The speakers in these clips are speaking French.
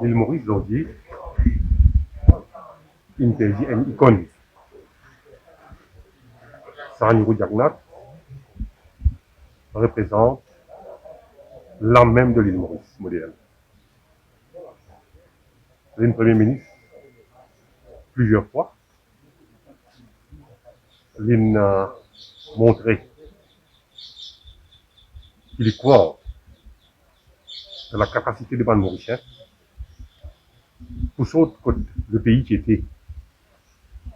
l'île Maurice Zordier, interdit une icône. Sanirou Diagnat représente l'âme même de l'île Maurice moderne. Le Premier ministre, plusieurs fois, il a montré qu'il y croit dans la capacité de ban mauricien pour sauter le pays qui était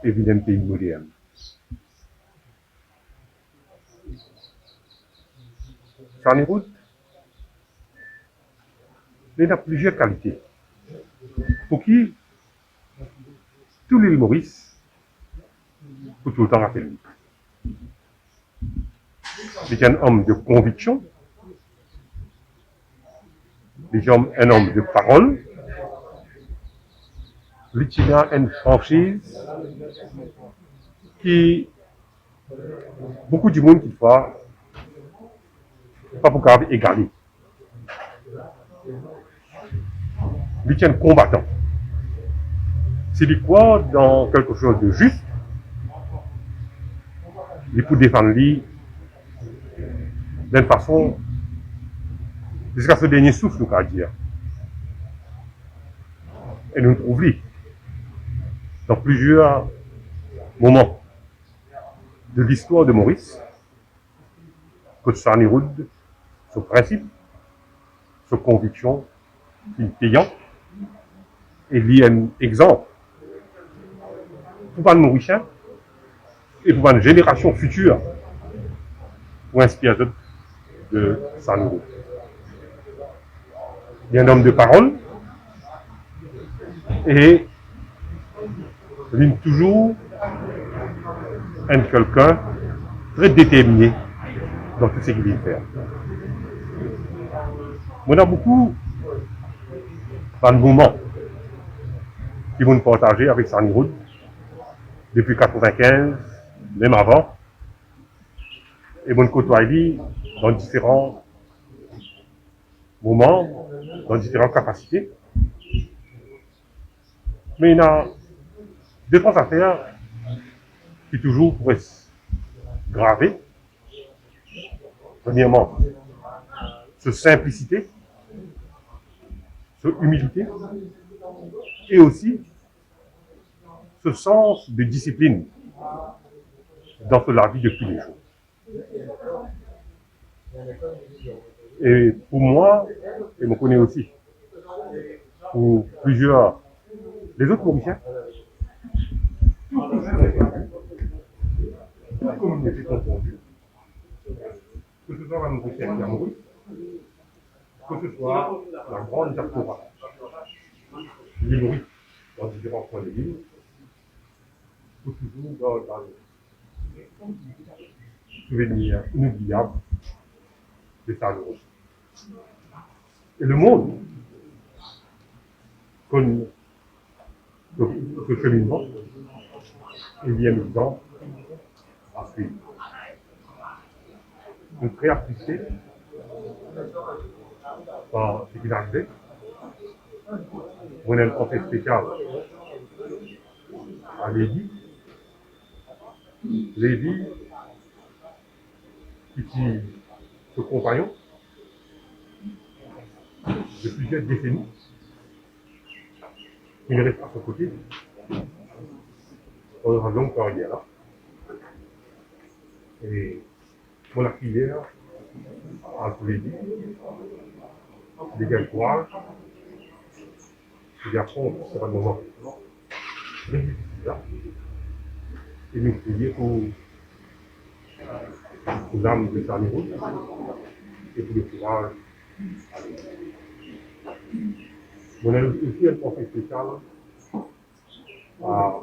évidemment un pays moderne. Sanirou, il a plusieurs qualités. Pour qui tous les Maurice pour tout le temps rappeler. Il est un homme de conviction, il est un homme de parole, il a une franchise qui, beaucoup du monde qui voit, pas pour égaler. Il est un combattant. S'il croit dans quelque chose de juste, il peut défendre lui d'une façon jusqu'à ce dernier souffle, nous allons dire. Et nous trouvons lui dans plusieurs moments de l'histoire de Maurice que Sanirou, ce principe, ce conviction, il payant, et il y a un exemple pour les Mauriciens et pour une génération future pour inspirer de Sanirou. Il y a un homme de parole et il est toujours quelqu'un très déterminé dans tout ce qu'il veut faire. On a beaucoup de moments qui vont nous partager avec Sanirou depuis 1995, même avant, et on côtoie dans différents moments, dans différentes capacités. Mais il y a deux, trois affaires qui toujours pourraient se graver. Premièrement, ce simplicité, ce humilité, et aussi ce sens de discipline dans la vie de tous les jours. Et pour moi, et je me connais aussi, pour plusieurs, les autres Mauriciens, toute communauté confondue, que ce soit la Mauricienne qui a Maurice, que ce soit la grande diaspora, les Maurice dans différents coins de l'île, ou toujours dans les souvenirs inoubliables de Sanirou. Et le monde connaît ce cheminement est bien évident à suivre. Donc très apprécié par ce qu'il a fait. On a un conseil spécial à Lévi. Lévi, qui est ce compagnon de plusieurs décennies, qui ne reste pas à son côté pendant une longue carrière. Et mon prière à tous les deux, des gars de courage, des garçons, c'est pas le moment. Mais là, et nous prier pour l'âme de Sanirou et pour le courage. On a aussi un conseil spécial à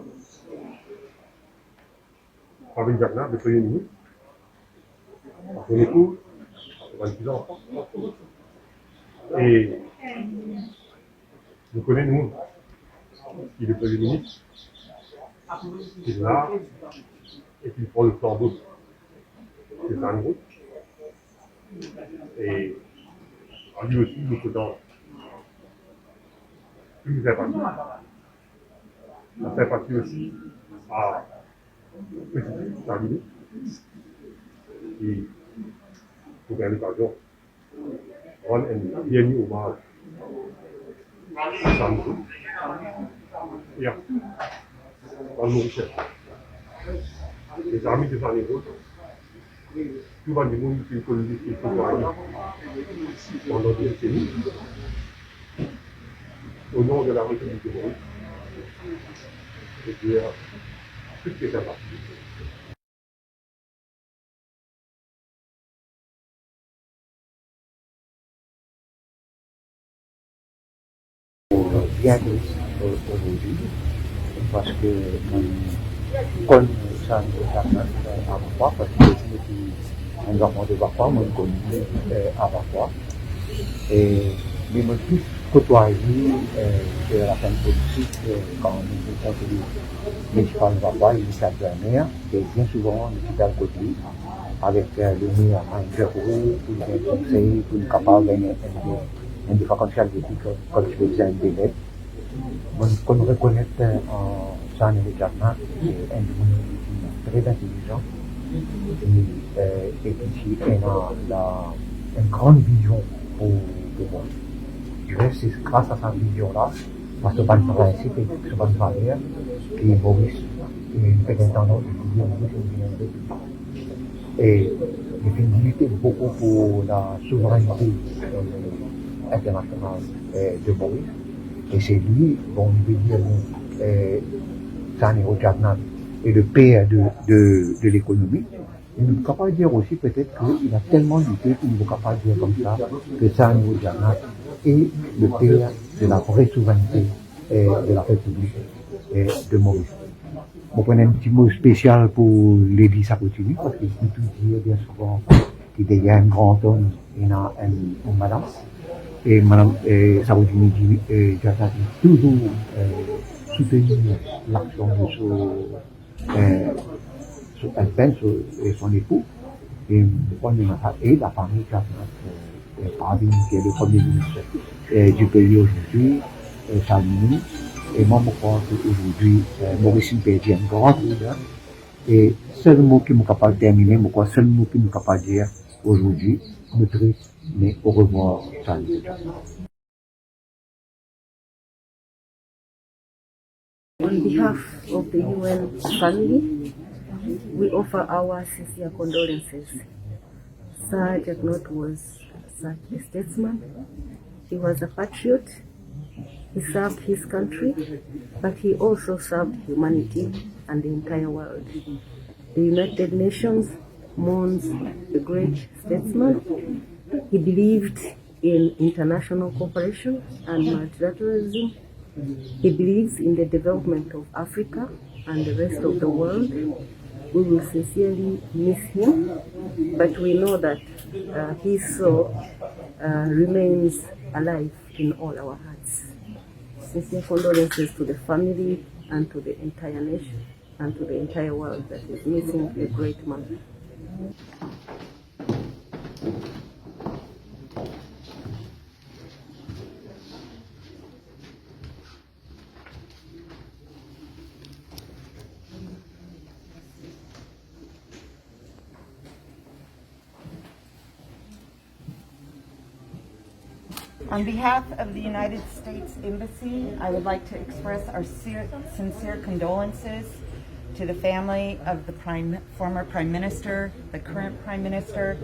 Fabienne Bernard, le Premier ministre, à son épouse, à 26 enfants. Et nous connaissons, nous, qui est le Premier ministre, qui est là, et qui prend le flambeau de Sanirou. Et lui aussi, nous faisons une vraie partie. Ça fait partie aussi à Petit Charlie, qui, pour bien l'occasion, rend un dernier hommage à Samsung et à Mauritius. Les amis de Saint Route, tout le monde qui connaît qui sont pendant des décennies, au nom de la République de Maurice, et puis toutes les capacités. Bien aujourd'hui, parce que kon sa internet Avakwa, parce que je suis un enfant de Avakwa, moi je connais Avakwa. Et mais moi plus côtoyé de la scène politique quand nous étions au municipal de Avakwa, il est dernière, et bien souvent nous étions à côté avec le meilleur manager pour les conseils, pour nous capables de différentiel de quand tu fais un délai. Qu'on reconnaît en Jean et Jacquemin, c'est un monde très intelligent et puis il a une grande vision pour le monde. Je dirais que c'est grâce à sa vision-là, parce que ce principe et ce valeur, qui est Maurice, qui est fait intendant de Maurice et il fait lutter beaucoup pour la souveraineté internationale de Maurice. Et c'est lui, bon, on veut dire, Sani Rojagnan est le père de l'économie. Il ne peut pas dire aussi peut-être qu'il a tellement lutté qu'il ne peut pas dire comme ça que Sani Rojagnan est le père de la vraie souveraineté de la République de Maurice. On prend un petit mot spécial pour Lévi Sapotini, parce qu'il peut tout dire bien souvent qu'il y a un grand homme et une madame. Et Madame Sapotini dit Jacques toujours soutenir l'action de son père et son époux. Et la famille Pavine, qui est le premier ministre du pays aujourd'hui, Salini. Et moi, je crois qu'aujourd'hui, Maurice Mpédi est un grand leader. Et seul mot qui est capable de terminer, je crois, seul mot qui est capable de dire aujourd'hui, me triste, mais au revoir, Salini. On behalf of the UN family, we offer our sincere condolences. Sir Jagnot was such a statesman. He was a patriot. He served his country, but he also served humanity and the entire world. The United Nations mourns a great statesman. He believed in international cooperation and multilateralism. He believes in the development of Africa and the rest of the world. We will sincerely miss him, but we know that his soul remains alive in all our hearts. Sincere condolences to the family and to the entire nation and to the entire world that is missing a great man. On behalf of the United States Embassy, I would like to express our sincere condolences to the family of the former Prime Minister, the current Prime Minister,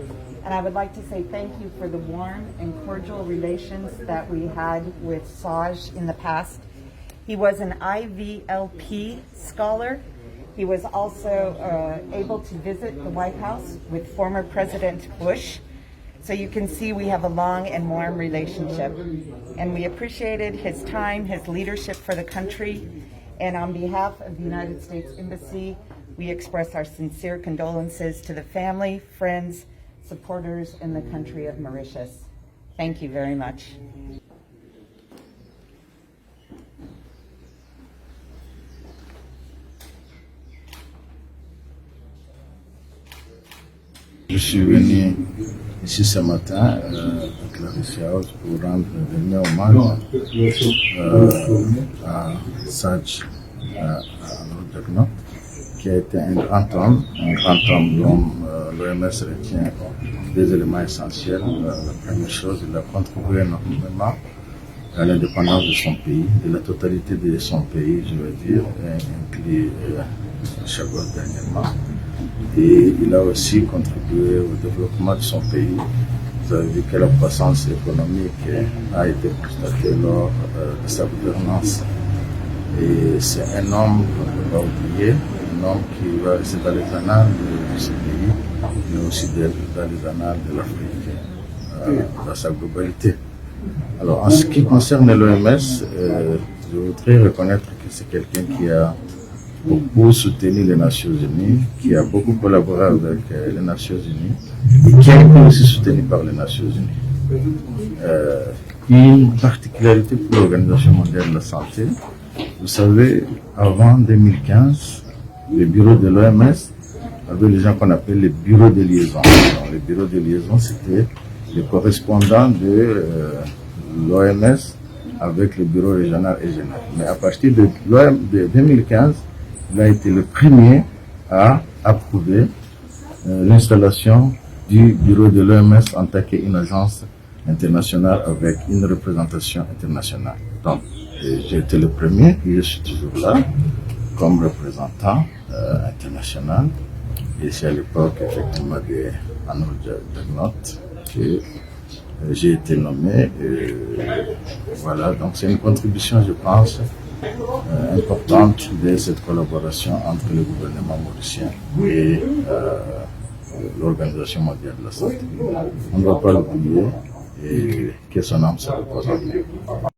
and I would like to say thank you for the warm and cordial relations that we had with Saj in the past. He was an IVLP scholar. He was also able to visit the White House with former President Bush. So you can see we have a long and warm relationship. And we appreciated his time, his leadership for the country. And on behalf of the United States Embassy, we express our sincere condolences to the family, friends, supporters in the country of Mauritius. Thank you very much. Je suis venu ici ce matin à Claricia House pour rendre dernier hommage à Sadj Anodjagna, qui a été un grand homme dont l'OMS retient des éléments essentiels. La première chose, il a contribué énormément à l'indépendance de son pays, de la totalité de son pays, je veux dire, inclus Chagos dernièrement. Et il a aussi contribué au développement de son pays. Vous avez vu que la croissance économique a été constatée lors de sa gouvernance. Et c'est un homme qu'on ne peut pas oublier, un homme qui va rester dans les annales de ce pays, mais aussi dans les annales de l'Afrique, dans sa globalité. Alors, en ce qui concerne l'OMS, je voudrais reconnaître que c'est quelqu'un qui a beaucoup soutenu les Nations Unies, qui a beaucoup collaboré avec les Nations Unies et qui a été aussi soutenu par les Nations Unies. Une particularité pour l'Organisation mondiale de la santé, vous savez, avant 2015, le bureau de l'OMS avait les gens qu'on appelle les bureaux de liaison. Alors, les bureaux de liaison, c'était les correspondants de l'OMS avec le bureau régional et général. Mais à partir de 2015, il a été le premier à approuver l'installation du bureau de l'OMS en tant qu'une agence internationale avec une représentation internationale. Donc, j'ai été le premier et je suis toujours là comme représentant international. Et c'est à l'époque, effectivement, de Anodjagna que j'ai été nommé. Voilà, donc c'est une contribution, je pense, importante de cette collaboration entre le gouvernement mauricien et l'Organisation mondiale de la santé. On ne doit pas l'oublier et que son âme se repose en paix.